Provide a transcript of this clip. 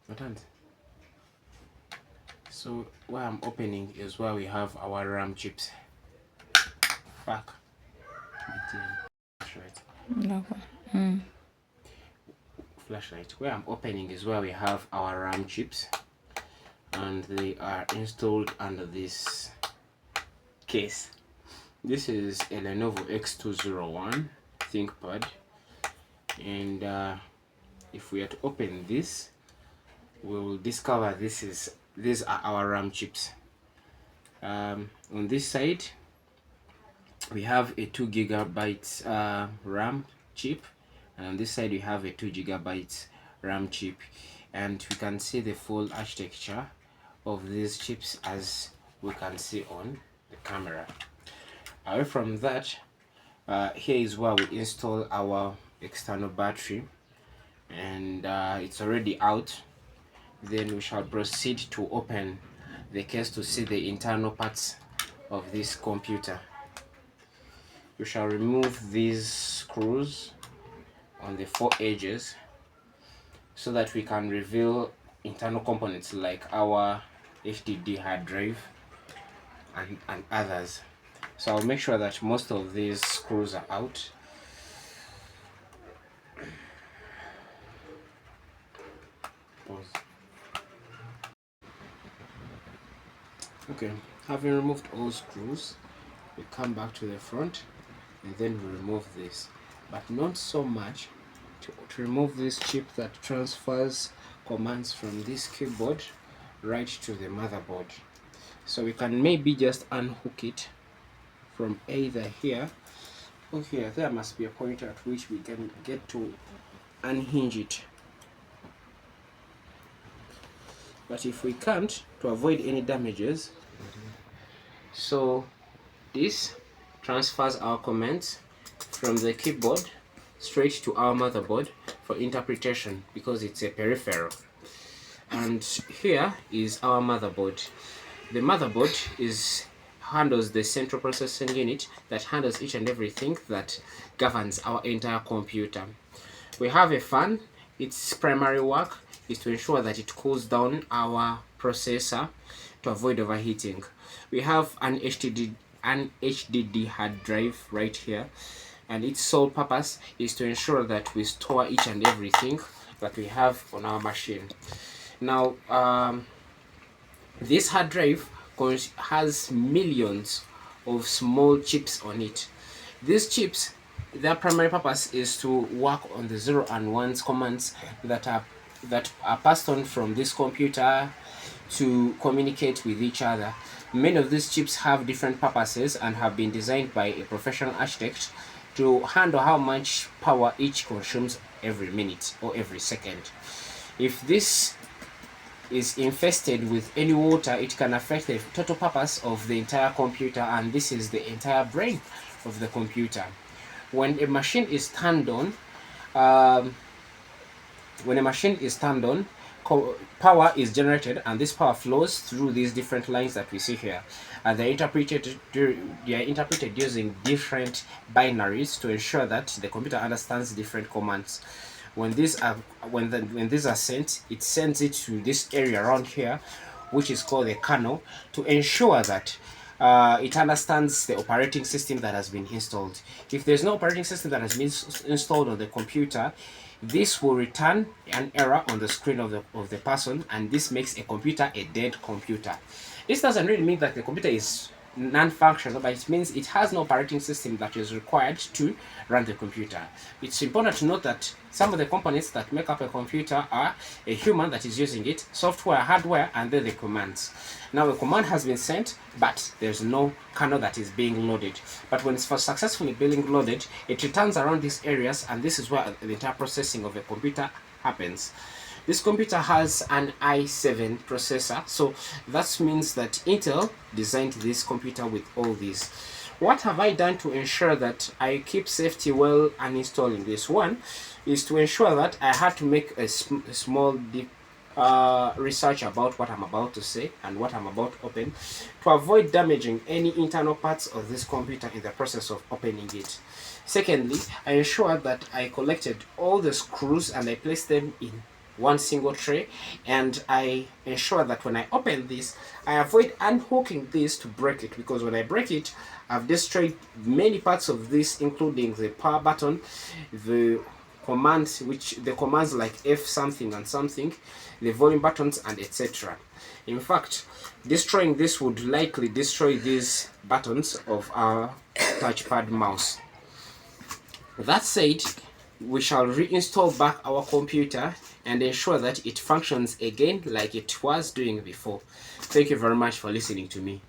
Attend. So where I'm opening is where we have our RAM chips. Fuck. Flashlight. Flashlight. Where I'm opening is where we have our RAM chips, and they are installed under this case. This is a Lenovo X201 ThinkPad, and if we are to open this, we will discover these are our RAM chips. On this side, we have a 2 GB RAM chip, and on this side we have a 2 GB RAM chip, and we can see the full architecture of these chips as we can see on the camera. Away from that, here is where we install our external battery, and it's already out. Then we shall proceed to open the case to see the internal parts of this computer. We shall remove these screws on the 4 edges so that we can reveal internal components like our HDD hard drive and others. So I'll make sure that most of these screws are out. Pause. Okay, having removed all screws, we come back to the front and then we remove this, but not so much to remove this chip that transfers commands from this keyboard right to the motherboard. So we can maybe just unhook it from either here or here. There must be a point at which we can get to unhinge it, but if we can't, to avoid any damages, so this transfers our commands from the keyboard straight to our motherboard for interpretation because it's a peripheral. And here is our motherboard. The motherboard handles the central processing unit that handles each and everything that governs our entire computer. We have a fan. Its primary work is to ensure that it cools down our processor to avoid overheating. We have an HDD hard drive right here, and its sole purpose is to ensure that we store each and everything that we have on our machine. Now, this hard drive has millions of small chips on it. These chips, their primary purpose is to work on the 0 and 1s commands that are passed on from this computer to communicate with each other. Many of these chips have different purposes and have been designed by a professional architect to handle how much power each consumes every minute or every second. If this is infested with any water, it can affect the total purpose of the entire computer, and this is the entire brain of the computer. When a machine is turned on, power is generated, and this power flows through these different lines that we see here, and they are interpreted using different binaries to ensure that the computer understands different commands. When these are sent, it sends it to this area around here, which is called the kernel, to ensure that it understands the operating system that has been installed. If there's no operating system that has been installed on the computer, this will return an error on the screen of the person, and this makes a computer a dead computer. This doesn't really mean that the computer is non-functional, but it means it has no operating system that is required to run the computer. It's important to note that some of the components that make up a computer are a human that is using it, software, hardware, and then the commands. Now, a command has been sent, but there's no kernel that is being loaded. But when it's successfully being loaded, it returns around these areas, and this is where the entire processing of a computer happens. This computer has an i7 processor, so that means that Intel designed this computer with all these. What have I done to ensure that I keep safety well uninstalling this? One is to ensure that I had to make a small deep research about what I'm about to say and what I'm about to open to avoid damaging any internal parts of this computer in the process of opening it. Secondly, I ensured that I collected all the screws and I placed them in one single tray, and I ensure that when I open this, I avoid unhooking this to break it, because when I break it, I've destroyed many parts of this, including the power button, the commands, the commands like F something and something, the volume buttons, and etc. In fact, destroying this would likely destroy these buttons of our touchpad mouse. That said, we shall reinstall back our computer and ensure that it functions again like it was doing before. Thank you very much for listening to me.